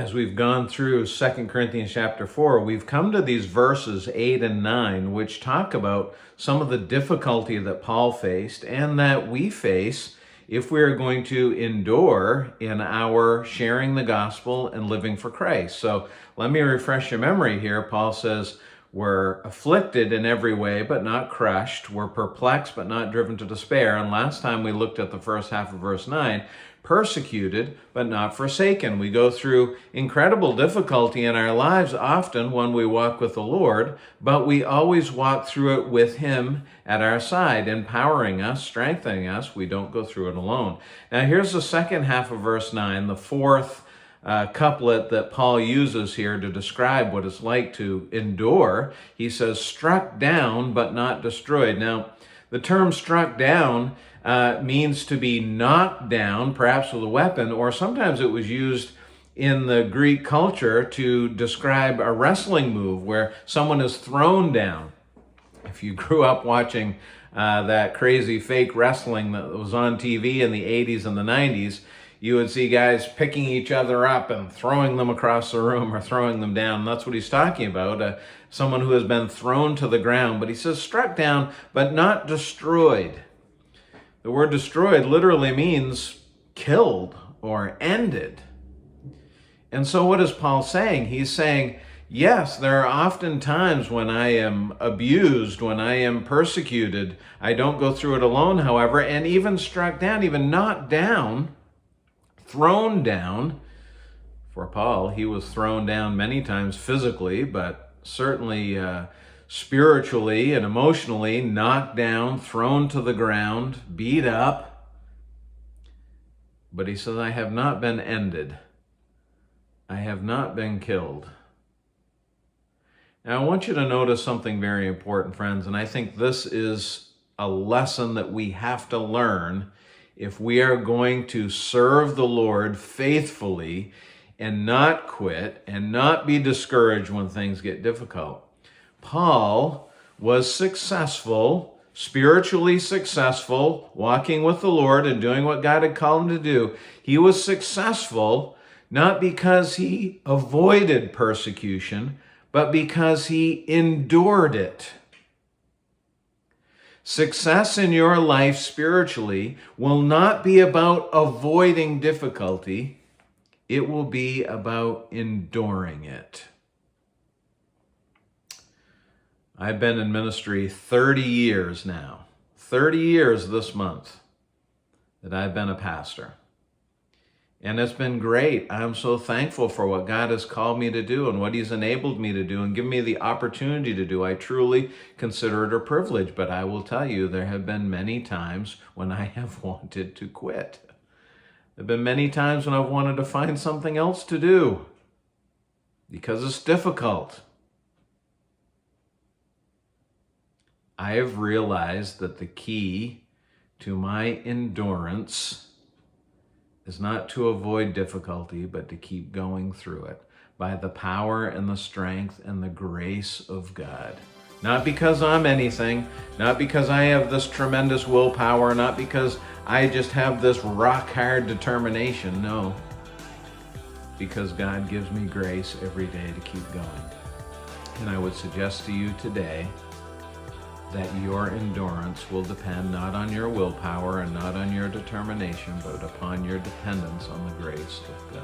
As we've gone through 2 Corinthians chapter 4, we've come to these verses 8 and 9, which talk about some of the difficulty that Paul faced and that we face if we are going to endure in our sharing the gospel and living for Christ. So let me refresh your memory here. Paul says, we're afflicted in every way, but not crushed. We're perplexed, but not driven to despair. And last time we looked at the first half of verse 9, persecuted, but not forsaken. We go through incredible difficulty in our lives often when we walk with the Lord, but we always walk through it with Him at our side, empowering us, strengthening us. We don't go through it alone. Now here's the second half of verse 9, the fourth couplet that Paul uses here to describe what it's like to endure. He says, struck down but not destroyed. Now, the term struck down means to be knocked down, perhaps with a weapon, or sometimes it was used in the Greek culture to describe a wrestling move where someone is thrown down. If you grew up watching that crazy fake wrestling that was on TV in the 80s and the 90s, you would see guys picking each other up and throwing them across the room or throwing them down. That's what he's talking about, someone who has been thrown to the ground. But he says struck down, but not destroyed. The word destroyed literally means killed or ended. And so what is Paul saying? He's saying, yes, there are often times when I am abused, when I am persecuted. I don't go through it alone, however, and even struck down, even knocked down, thrown down. For Paul, he was thrown down many times physically, but certainly spiritually and emotionally knocked down, thrown to the ground, beat up. But he says, I have not been ended. I have not been killed. Now, I want you to notice something very important, friends, and I think this is a lesson that we have to learn if we are going to serve the Lord faithfully and not quit and not be discouraged when things get difficult. Paul was successful, spiritually successful, walking with the Lord and doing what God had called him to do. He was successful not because he avoided persecution, but because he endured it. Success in your life spiritually will not be about avoiding difficulty. It will be about enduring it. I've been in ministry 30 years now. 30 years this month that I've been a pastor. And it's been great. I'm so thankful for what God has called me to do and what He's enabled me to do and given me the opportunity to do. I truly consider it a privilege, but I will tell you, there have been many times when I have wanted to quit. There have been many times when I've wanted to find something else to do because it's difficult. I have realized that the key to my endurance is not to avoid difficulty, but to keep going through it by the power and the strength and the grace of God. Not because I'm anything, not because I have this tremendous willpower, not because I just have this rock-hard determination, no. Because God gives me grace every day to keep going. And I would suggest to you today that your endurance will depend not on your willpower and not on your determination, but upon your dependence on the grace of God.